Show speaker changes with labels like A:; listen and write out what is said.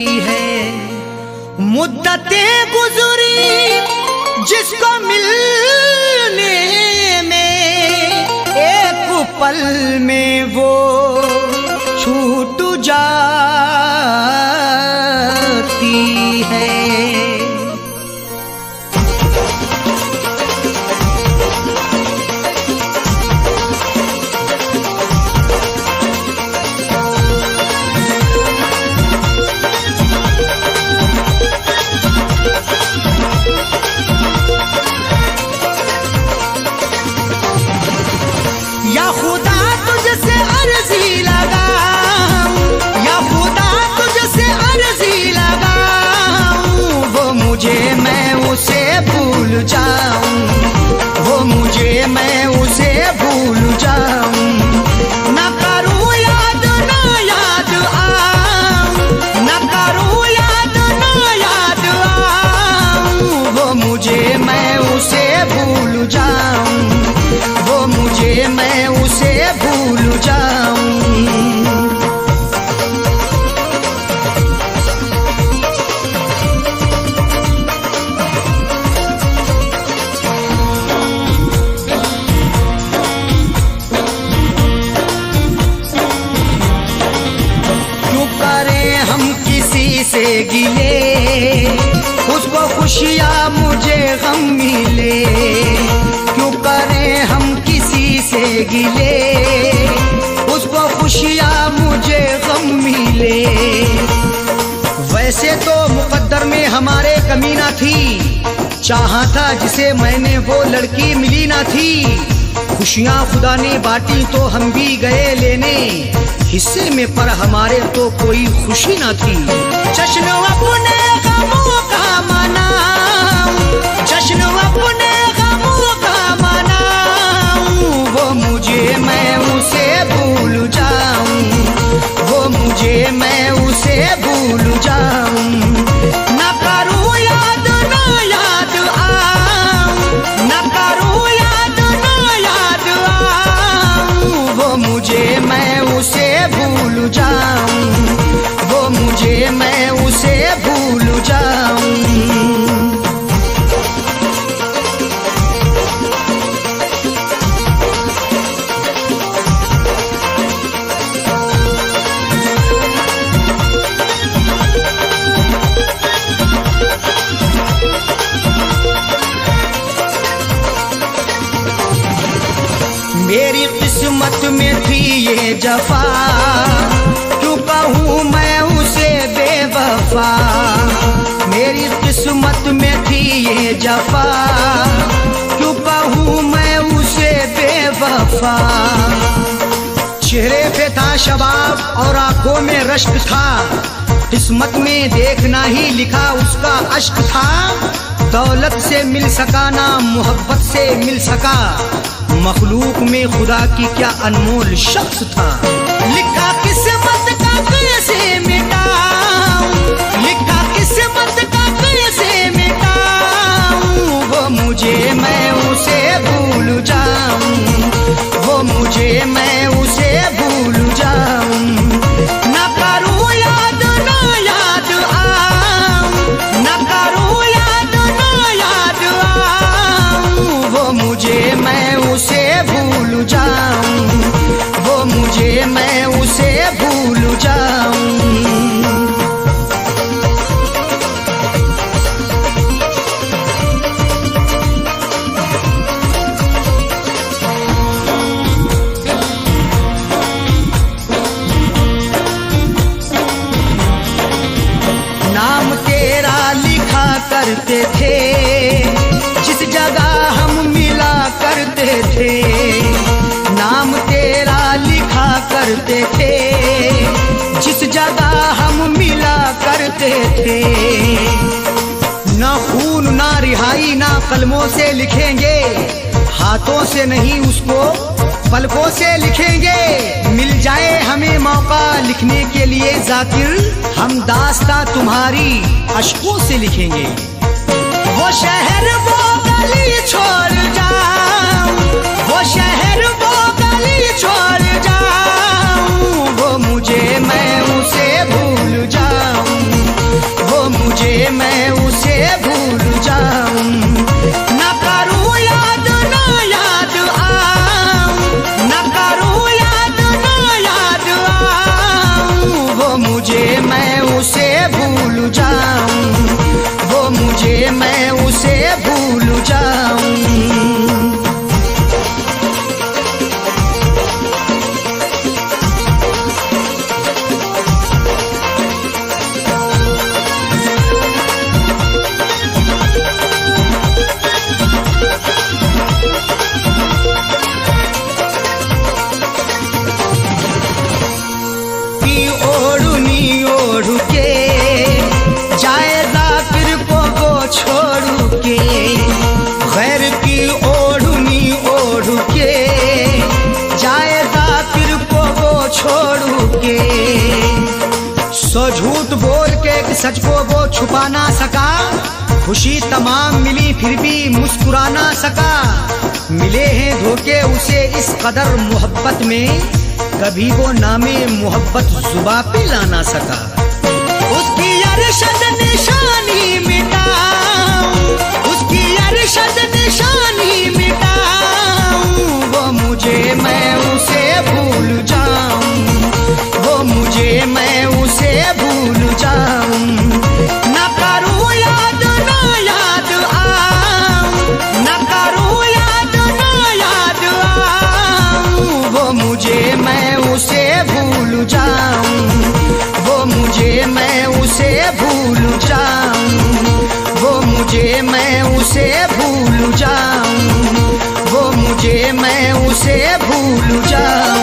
A: है मुद्दतें गुजरी जिसको मिलने में एक पल में वो छूट जाती है। या खुदा तुझसे अर्जी लगाऊं, या खुदा तुझसे अर्जी लगाऊं, वो मुझे मैं उसे भूल जाऊं, वो मुझे मैं उसे भूल जाऊं। न करूं याद न याद आऊं, न करूं याद न याद आऊं, वो मुझे मैं उसे भूल जाऊं, वो मुझे मैं उसे भूल जाऊं। क्यों करें हम किसी से गिले, उसको खुशियाँ मुझे गम मिले। क्यों करें हम किसी से गिले, उसको खुशियाँ मुझे गम मिले। वैसे तो मुकद्दर में हमारे कमी ना थी, चाहा था जिसे मैंने वो लड़की मिली ना थी। खुशियाँ खुदा ने बांटी तो हम भी गए लेने, हिस्से में पर हमारे तो कोई खुशी ना थी। जश्न अपने गमों का मनाऊं, जश्न अपने गमों का मनाऊं, वो मुझे मैं उसे भूल जाऊं, वो मुझे मैं उसे भूल जाऊं। न करूं याद न याद आऊं, न करूं याद न याद आऊं, वो मुझे मैं उसे भूल जाऊं, वो मुझे मैं उसे भूल जाऊं। मेरी किस्मत में थी ये जफा, क्यों कहूँ मैं उसे बेवफा। मेरी किस्मत में थी ये जफा, क्यों कहूँ मैं उसे बेवफा। चेहरे पे था शबाब और आंखों में रश्क था, किस्मत में देखना ही लिखा उसका अश्क था। दौलत से मिल सका ना मोहब्बत से मिल सका, मखलूक में खुदा की क्या अनमोल शख्स था। लिखा किस्मत का कैसे मिटाऊं, लिखा किस्मत का कैसे मिटाऊं, वो मुझे मैं उसे भूल जाऊं, वो मुझे मैं उसे भूल जाऊं। न करूं याद न याद आऊं, न करूं याद न याद आऊं, वो मुझे मैं उसे भूल जाऊं, वो मुझे मैं उसे भूल जाऊं। नाम तेरा लिखा करते थे, जिस जगह हम मिला करते थे। नाम तेरा लिखा करते थे, जिस जगह हम मिला करते थे। ना खून ना रिहाई ना कलमों से लिखेंगे, हाथों से नहीं उसको पलकों से लिखेंगे। मिल जाए हमें मौका लिखने के लिए जाकिर, हम दास्ता तुम्हारी अश्कों से लिखेंगे। वो शहर वो गली छोड़ जाऊं, वो शहर वो गली छोड़ जाऊं, वो मुझे मैं उसे भूल जाऊं। झूठ बोल के एक सच को वो छुपा ना सका। खुशी तमाम मिली फिर भी मुस्कुरा ना सका। मिले हैं धोखे उसे इस कदर मोहब्बत में, कभी वो नामे मोहब्बत जुबां पे ला ना सका। उसकी अरशद निशानी मिटाऊं, उसकी अरशद निशानी मिटाऊं, वो मुझे मैं उसे भूल जाऊं, वो मुझे मैं उसे भूल जाऊं। न करूं याद ना याद आऊं, न करूं याद ना याद आऊं, वो मुझे मैं उसे भूल जाऊं, वो मुझे मैं उसे भूल जाऊं, वो मुझे मैं उसे भूल जाऊं, वो मुझे मैं उसे भूल जाऊं।